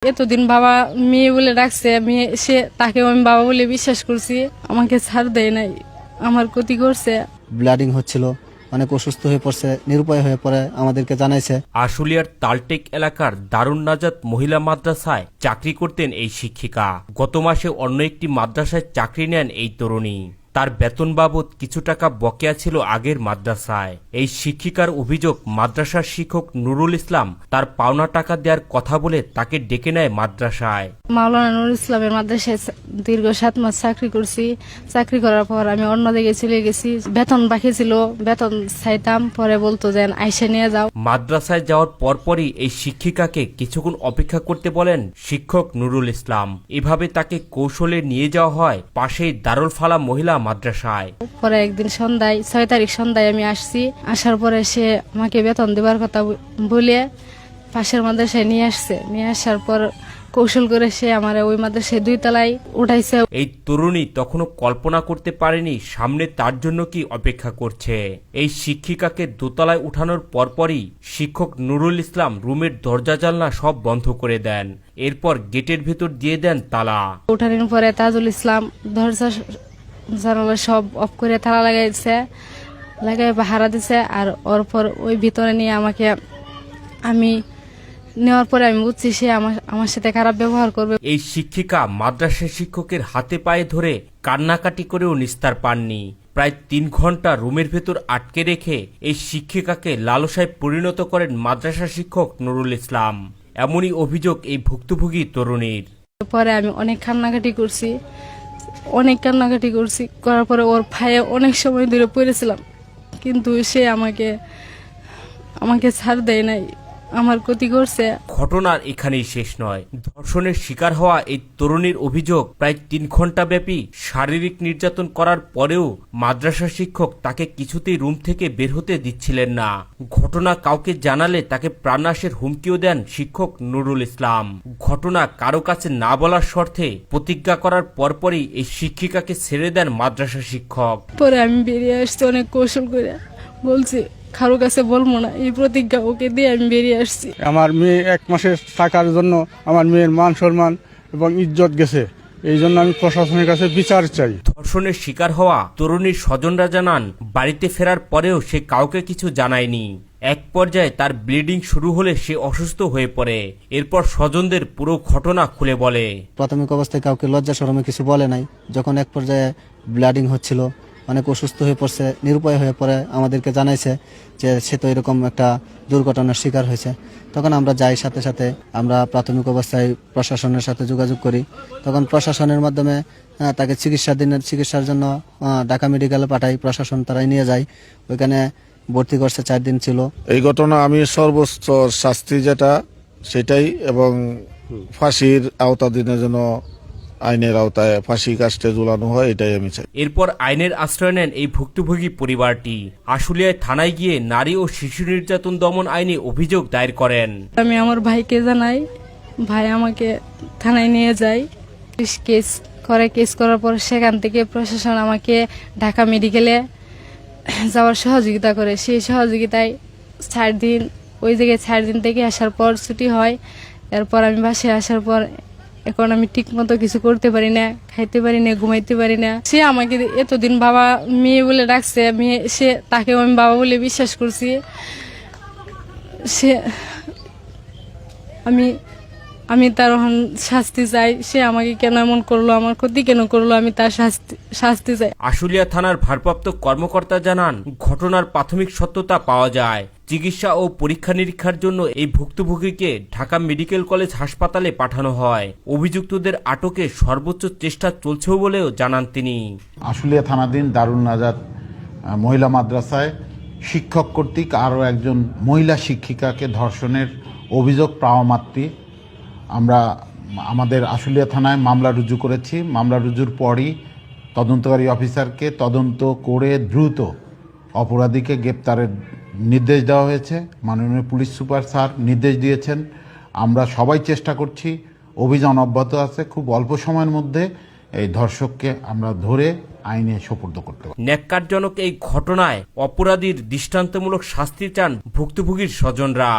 এতদিন বাবা মেয়ে বলে ডাকছে, মেয়ে সে তাকে আমি বাবা বলে বিশ্বাস করছি। আমাকে ছাড় দেয় নাই, আমার ক্ষতি করছে। ব্লিডিং হচ্ছিল, অনেক অসুস্থ হয়ে পড়ছে, নিরুপায় হয়ে পড়ে আমাদেরকে জানাইছে। আশুলিয়ার তালটেক এলাকার দারুন নাজাত মহিলা মাদ্রাসায় চাকরি করতেন এই শিক্ষিকা। গত মাসে অন্য একটি মাদ্রাসায় চাকরি নেন এই তরুণী। তার বেতন বাবদ কিছু টাকা বকেয়া ছিল আগের মাদ্রাসায়। এই শিক্ষিকার অভিযোগ, মাদ্রাসার শিক্ষক নুরুল ইসলাম তার পাওনা টাকা দেওয়ার কথা বলে তাকে ডেকে নেয় মাদ্রাসায়। মাওলানা নুরুল ইসলামের মাদ্রাসায় দীর্ঘ 7 মাস চাকরি করছি। চাকরি করার পর আমি অন্য দিকে চলে গেছি। বেতন বাকি ছিল, বেতন চাইতাম, পরে বলতো যে আইসে নিয়ে যাও। মাদ্রাসায় যাওয়ার পরপরই এই শিক্ষিকাকে কিছুক্ষণ অপেক্ষা করতে বলেন শিক্ষক নুরুল ইসলাম। এভাবে তাকে কৌশলে নিয়ে যাওয়া হয় পাশেই দারুল ফালাহ মহিলা মাদ্রাসায়। পরে একদিন সন্ধ্যায় 6 তারিখ সন্ধ্যায় আমি আসছি। আসার পরে সে আমাকে বেতন দেবার কথা বলে পাশের মাদ্রাসায় নিয়ে আসছে। নিয়ে আসার পর কৌশল করে সে আমার ওই মাদ্রাসায় 2 তলায় উঠাইছে। এই তরুণী তখনও কল্পনা করতে পারেনি সামনে তার জন্য কি অপেক্ষা করছে। এই শিক্ষিকাকে দোতলায় উঠানোর পরপরই শিক্ষক নুরুল ইসলাম রুমের দরজা জানলা সব বন্ধ করে দেন। এরপর গেটের ভেতর দিয়ে দেন তালা। উঠানোর পরে তাজুল ইসলাম দরজা জানালা সব অফ করে তালা লাগাইছে, লাগাই পাহারা দিছে। আর ওর পর ওই ভিতরে নিয়ে আমাকে, আমি নেওয়ার পরে আমি বুঝছি সে আমার সাথে খারাপ ব্যবহার করবে। এই শিক্ষিকা মাদ্রাসা শিক্ষকের হাতে পায়ে ধরে কান্নাকাটি করেও নিস্তার পাননি। প্রায় 3 ঘন্টা রুমের ভেতর আটকে রেখে এই শিক্ষিকাকে লালসায় পরিণত করেন মাদ্রাসা শিক্ষক নুরুল ইসলাম। এমনই অভিযোগ এই ভুক্তভোগী তরুণীর। পরে আমি অনেক কান্নাকাটি করছি, করার পরে ওর ভাইয়ে অনেক সময় ধরে পড়েছিলাম, কিন্তু সে আমাকে ছাড় দেয় নাই, আমার ক্ষতি করছে। ঘটনার এখানেই শেষ নয়। ধর্ষণের শিকার হওয়া এই তরুণীর অভিযোগ, প্রায় 3 ঘন্টা ব্যাপী শারীরিক নির্যাতন করার পরেও মাদ্রাসা শিক্ষক তাকে কিছুতেই রুম থেকে বের হতে দিচ্ছিলেন না। ঘটনা কাউকে জানালে তাকে প্রাণনাশের হুমকিও দেন শিক্ষক নুরুল ইসলাম। ঘটনা কারো কাছে না বলার শর্তে প্রতিজ্ঞা করার পরপরই এই শিক্ষিকাকে ছেড়ে দেন মাদ্রাসা শিক্ষক। পরে আমি বেরিয়ে আসছি অনেক কৌশল করে, বলছি কারো কাছে বলবো না, এই প্রতিজ্ঞা ওকে দিয়ে আমি বেরিয়ে আসছি। আমার মেয়ে 1 মাসের টাকার জন্য আমার মেয়ের মান সম্মান এবং ইজ্জত গেছে, এই জন্য আমি প্রশাসনের কাছে বিচার চাই। ধর্ষণের শিকার হওয়া তরুণীর স্বজনরা জানান, বাড়িতে ফেরার পরেও সে কাউকে কিছু জানায়নি। এক পর্যায়ে তার ব্লিডিং শুরু হলে সে অসুস্থ হয়ে পড়ে। এরপর স্বজনদের পুরো ঘটনা খুলে বলে। প্রাথমিক অবস্থায় কাউকে লজ্জা শরমে কিছু বলে নাই। যখন এক পর্যায়ে ব্লিডিং হচ্ছিল, অনেক অসুস্থ হয়ে পড়ছে, নিরুপায় হয়ে পড়ে আমাদেরকে জানাইছে যে সে তো এরকম একটা দুর্ঘটনার শিকার হয়েছে। তখন আমরা যাই, সাথে সাথে আমরা প্রাথমিক অবস্থায় প্রশাসনের সাথে যোগাযোগ করি। তখন প্রশাসনের মাধ্যমে তাকে চিকিৎসার জন্য ঢাকা মেডিকেলে পাঠাই। প্রশাসন তারাই নিয়ে যায়, ওইখানে ভর্তি করছে, 4 দিন ছিল। এই ঘটনা আমি সর্বোচ্চ শাস্তি যেটা সেটাই, এবং ফাঁসির আওতাধীনের জন্য আইনের আওতায় ফাঁসি কাস্টে ঝুলানো হয়, এটাই আমি চাই। এরপর আইনের আশ্রয় নেন এই ভুক্তভোগী পরিবারটি। আশুলিয়ায় থানায় গিয়ে নারী ও শিশু নির্যাতন দমন আইনে অভিযোগ দায়ের করেন। আমি আমার ভাইকে জানাই, ভাই আমাকে থানায় নিয়ে যায়, কেস করার পর সেখান থেকে প্রশাসন আমাকে ঢাকা মেডিকেলে যাওয়ার সহযোগিতা করে। সেই সহযোগিতায় 4 দিন, ওই জায়গায় 4 দিন থেকে আসার পর ছুটি হয়। এরপর আমি বাসায় আসার পর এখন আমি ঠিক মতো কিছু করতে পারি না, খাইতে পারি না, ঘুমাইতে পারি না। সে আমাকে এতদিন বাবা মেয়ে বলে ডাকছে, সে তাকে আমি বাবা বলে বিশ্বাস করছি। সে আমি তার শাস্তি চাই। সে আমাকে কেন এমন করলো, আমার ক্ষতি কেন করলো, আমি তার শাস্তি চাই। আশুলিয়া থানার ভারপ্রাপ্ত কর্মকর্তা জানান, ঘটনার প্রাথমিক সত্যতা পাওয়া যায়। চিকিৎসা ও পরীক্ষা নিরীক্ষার জন্য এই ভুক্তভোগীকে ঢাকা মেডিকেল কলেজ হাসপাতালে পাঠানো হয়। অভিযুক্তদের আটকে সর্বোচ্চ চেষ্টা চলছেও বলেও জানান তিনি। আশুলিয়া থানাধীন দারুন নাজাত মহিলা মাদ্রাসায় শিক্ষক কর্তৃক আরও একজন মহিলা শিক্ষিকাকে ধর্ষণের অভিযোগ পাওয়া মাত্রই আমরা আমাদের আশুলিয়া থানায় মামলা রুজু করেছি। মামলা রুজুর পরই তদন্তকারী অফিসারকে তদন্ত করে দ্রুত অপরাধীকে গ্রেপ্তারের নির্দেশ দেওয়া হয়েছে। মাননীয় পুলিশ সুপার স্যার নির্দেশ দিয়েছেন। আমরা সবাই চেষ্টা করছি, অভিযান অব্যাহত আছে। খুব অল্প সময়ের মধ্যে এই ধর্ষককে আমরা ধরে আইনে সোপর্দ করতে পারি। ন্যাক্কারজনক এই ঘটনায় অপরাধীর দৃষ্টান্তমূলক শাস্তি চান ভুক্তভোগীর স্বজনরা।